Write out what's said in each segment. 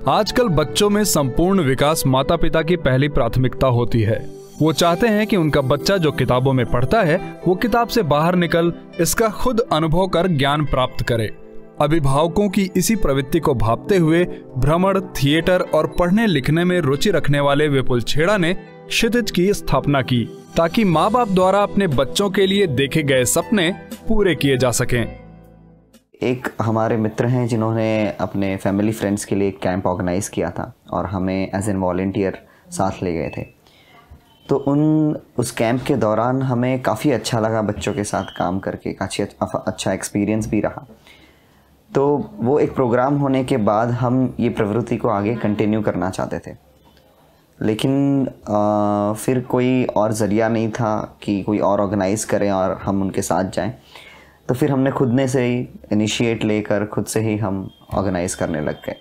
आजकल बच्चों में संपूर्ण विकास माता पिता की पहली प्राथमिकता होती है। वो चाहते हैं कि उनका बच्चा जो किताबों में पढ़ता है वो किताब से बाहर निकल इसका खुद अनुभव कर ज्ञान प्राप्त करे। अभिभावकों की इसी प्रवृत्ति को भांपते हुए भ्रमण, थिएटर और पढ़ने लिखने में रुचि रखने वाले विपुल छेड़ा ने क्षितिज की स्थापना की ताकि माँ बाप द्वारा अपने बच्चों के लिए देखे गए सपने पूरे किए जा सकें। एक हमारे मित्र हैं जिन्होंने अपने फैमिली फ्रेंड्स के लिए एक कैंप ऑर्गेनाइज किया था और हमें एज एन वॉलंटियर साथ ले गए थे। तो उस कैंप के दौरान हमें काफ़ी अच्छा लगा, बच्चों के साथ काम करके काफ़ी अच्छा एक्सपीरियंस भी रहा। तो वो एक प्रोग्राम होने के बाद हम ये प्रवृत्ति को आगे कंटिन्यू करना चाहते थे, लेकिन फिर कोई और ज़रिया नहीं था कि कोई और ऑर्गेनाइज़ करें और हम उनके साथ जाएं। तो फिर हमने खुद ने से ही इनिशिएट लेकर खुद से ही हम ऑर्गेनाइज करने लग गए।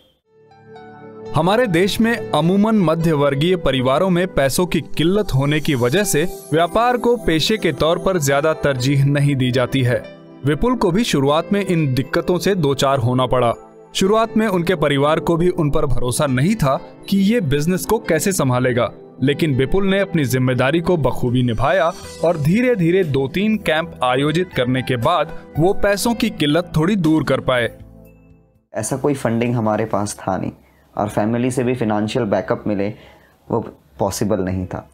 हमारे देश में अमूमन मध्य वर्गीय परिवारों में पैसों की किल्लत होने की वजह से व्यापार को पेशे के तौर पर ज्यादा तरजीह नहीं दी जाती है। विपुल को भी शुरुआत में इन दिक्कतों से दो चार होना पड़ा। शुरुआत में उनके परिवार को भी उन पर भरोसा नहीं था कि ये बिजनेस को कैसे संभालेगा, लेकिन विपुल ने अपनी जिम्मेदारी को बखूबी निभाया और धीरे धीरे 2-3 कैंप आयोजित करने के बाद वो पैसों की किल्लत थोड़ी दूर कर पाए। ऐसा कोई फंडिंग हमारे पास था नहीं और फैमिली से भी फिनेंशियल बैकअप मिले वो पॉसिबल नहीं था।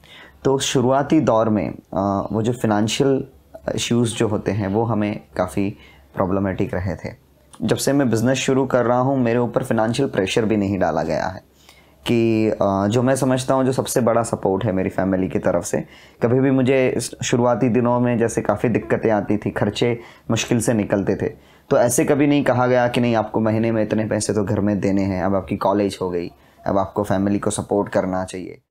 तो शुरुआती दौर में वो जो फिनेंशियल इश्यूज़ जो होते हैं वो हमें काफ़ी प्रॉब्लमेटिक रहे थे। जब से मैं बिज़नेस शुरू कर रहा हूँ मेरे ऊपर फिनेंशियल प्रेशर भी नहीं डाला गया है कि जो मैं समझता हूँ जो सबसे बड़ा सपोर्ट है मेरी फैमिली की तरफ से। कभी भी मुझे शुरुआती दिनों में जैसे काफ़ी दिक्कतें आती थी, खर्चे मुश्किल से निकलते थे, तो ऐसे कभी नहीं कहा गया कि नहीं आपको महीने में इतने पैसे तो घर में देने हैं, अब आपकी कॉलेज हो गई, अब आपको फैमिली को सपोर्ट करना चाहिए।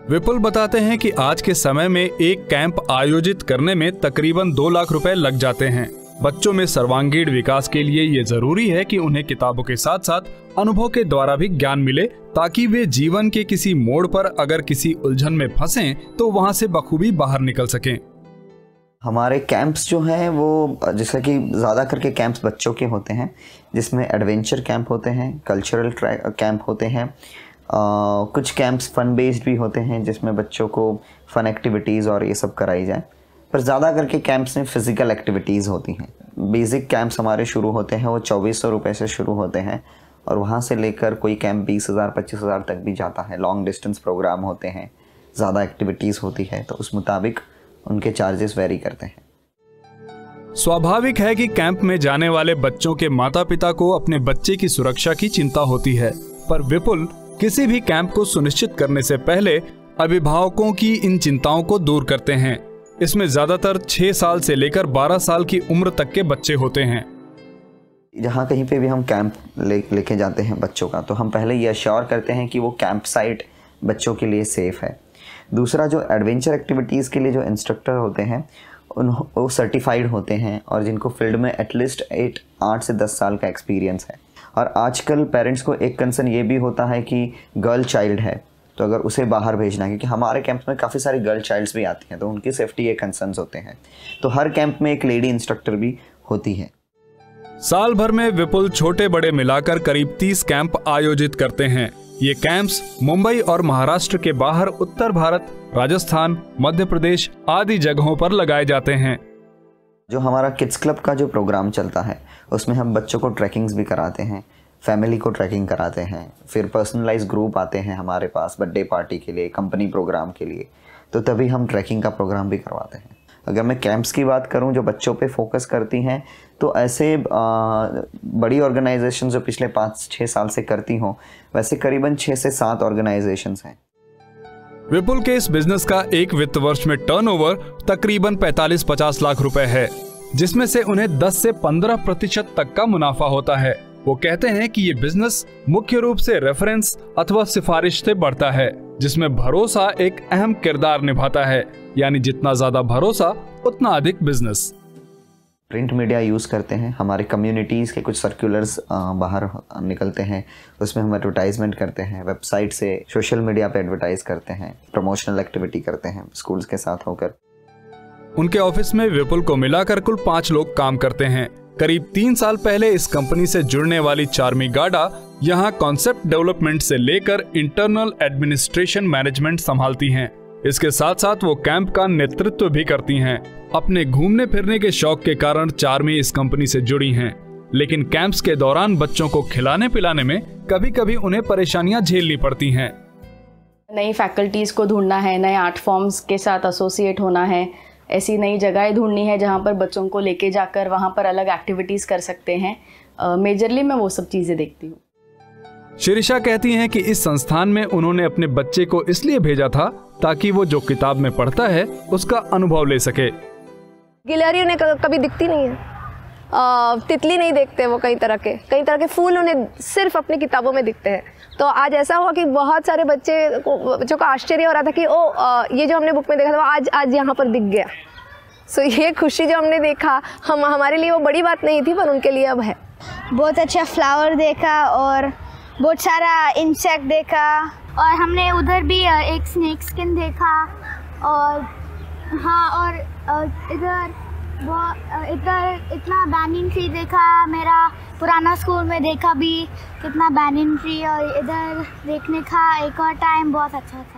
विपुल बताते हैं कि आज के समय में एक कैंप आयोजित करने में तकरीबन 2 लाख रुपए लग जाते हैं। बच्चों में सर्वांगीण विकास के लिए ये जरूरी है कि उन्हें किताबों के साथ साथ अनुभव के द्वारा भी ज्ञान मिले ताकि वे जीवन के किसी मोड़ पर अगर किसी उलझन में फंसें तो वहां से बखूबी बाहर निकल सकें। हमारे कैंप्स जो हैं वो जैसा कि ज़्यादा करके कैंप्स बच्चों के होते हैं, जिसमें एडवेंचर कैंप होते हैं, कल्चरल कैंप होते हैं, कुछ कैंप्स फन बेस्ड भी होते हैं जिसमें बच्चों को फन एक्टिविटीज़ और ये सब कराई जाए, पर ज़्यादा करके कैंप्स में फ़िज़िकल एक्टिविटीज़ होती हैं। बेसिक कैंप्स हमारे शुरू होते हैं वो 2400 रुपये से शुरू होते हैं और वहाँ से लेकर कोई कैंप 20,000 25,000 तक भी जाता है। लॉन्ग डिस्टेंस प्रोग्राम होते हैं, ज़्यादा एक्टिविटीज़ होती है, तो उस मुताबिक उनके चार्जेस वेरी करते हैं। स्वाभाविक है कि कैंप में जाने वाले बच्चों के माता पिता को अपने बच्चे की सुरक्षा की चिंता होती है, पर विपुल किसी भी कैंप को सुनिश्चित करने से पहले अभिभावकों की इन चिंताओं को दूर करते हैं। इसमें ज्यादातर 6 साल से लेकर 12 साल की उम्र तक के बच्चे होते हैं। जहाँ कहीं पे भी हम कैंप लेके जाते हैं बच्चों का, तो हम पहले ये अश्योर करते हैं कि वो कैंप साइट बच्चों के लिए सेफ़ है। दूसरा, जो एडवेंचर एक्टिविटीज़ के लिए जो इंस्ट्रक्टर होते हैं वो सर्टिफाइड होते हैं और जिनको फील्ड में एटलीस्ट 8 से 10 साल का एक्सपीरियंस है। और आजकल पेरेंट्स को एक कंसर्न ये भी होता है कि गर्ल चाइल्ड है तो अगर उसे बाहर भेजना है, क्योंकि हमारे कैंप्स में काफ़ी सारी गर्ल चाइल्ड्स भी आती हैं, तो उनकी सेफ्टी के कंसर्न्स होते हैं। तो हर कैंप में एक लेडी इंस्ट्रक्टर भी होती है। साल भर में विपुल छोटे बड़े मिलाकर करीब 30 कैंप आयोजित करते हैं। ये कैंप्स मुंबई और महाराष्ट्र के बाहर उत्तर भारत, राजस्थान, मध्य प्रदेश आदि जगहों पर लगाए जाते हैं। जो हमारा किड्स क्लब का जो प्रोग्राम चलता है उसमें हम बच्चों को ट्रैकिंग्स भी कराते हैं, फैमिली को ट्रैकिंग कराते हैं, फिर पर्सनलाइज ग्रुप आते हैं हमारे पास बर्थडे पार्टी के लिए, कंपनी प्रोग्राम के लिए, तो तभी हम ट्रैकिंग का प्रोग्राम भी करवाते हैं। अगर मैं कैंप्स की बात करूं जो बच्चों पे फोकस करती हैं, तो ऐसे बड़ी ऑर्गेनाइजेशन जो पिछले 5-6 साल से करती हों, वैसे करीबन 6 से 7 ऑर्गेनाइजेशंस हैं। विपुल के इस बिजनेस का एक वित्त वर्ष में टर्नओवर तकरीबन 45-50 लाख रुपए है, जिसमें से उन्हें 10 से 15% तक का मुनाफा होता है। वो कहते हैं कि ये बिजनेस मुख्य रूप से रेफरेंस अथवा सिफारिश से बढ़ता है, जिसमें भरोसा एक अहम किरदार निभाता है, यानी जितना ज्यादा भरोसा उतना अधिक बिजनेस। प्रिंट मीडिया यूज़ करते हैं, हमारे कम्युनिटीज़ के कुछ सर्कुलर्स बाहर निकलते हैं, उसमें हम एडवर्टाइजमेंट करते हैं, वेबसाइट से सोशल मीडिया पे एडवर्टाइज करते हैं, प्रमोशनल एक्टिविटी करते हैं स्कूल्स के साथ होकर। उनके ऑफिस में विपुल को मिलाकर कुल 5 लोग काम करते हैं, करीब 3 साल पहले इस कंपनी से जुड़ने वाली चार्मी गाडा यहाँ कॉन्सेप्ट डेवलपमेंट से लेकर इंटरनल एडमिनिस्ट्रेशन मैनेजमेंट संभालती हैं। इसके साथ साथ वो कैंप का नेतृत्व भी करती हैं। अपने घूमने फिरने के शौक के कारण चार्मी इस कंपनी से जुड़ी हैं, लेकिन कैंप्स के दौरान बच्चों को खिलाने पिलाने में कभी कभी उन्हें परेशानियां झेलनी पड़ती हैं। नई फैकल्टीज को ढूंढना है, नए आर्ट फॉर्म्स के साथ एसोसिएट होना है, ऐसी नई जगहें ढूंढनी है जहाँ पर बच्चों को लेके जाकर वहाँ पर अलग एक्टिविटीज़ कर सकते हैं। मेजरली मैं वो सब चीज़ें देखती हूँ। शिरीषा कहती हैं कि इस संस्थान में उन्होंने अपने बच्चे को इसलिए भेजा था ताकि वो जो किताब में पढ़ता है उसका अनुभव ले सके। गिलहरी उन्हें कभी दिखती नहीं है, तितली नहीं देखते वो, कई तरह के फूल उन्हें सिर्फ अपनी किताबों में दिखते हैं। तो आज ऐसा हुआ कि बहुत सारे बच्चों को आश्चर्य हो रहा था कि ये जो हमने बुक में देखा था वो आज यहाँ पर दिख गया। सो ये खुशी जो हमने देखा, हमारे लिए वो बड़ी बात नहीं थी, पर उनके लिए अब है। बहुत अच्छा फ्लावर देखा और बहुत सारा इंसेक्ट देखा, और हमने उधर भी एक स्नेक स्किन देखा, और हाँ, और इधर इतना बैनियन ट्री देखा। मेरा पुराना स्कूल में देखा भी कितना बैनियन ट्री, और इधर देखने का एक और टाइम बहुत अच्छा था।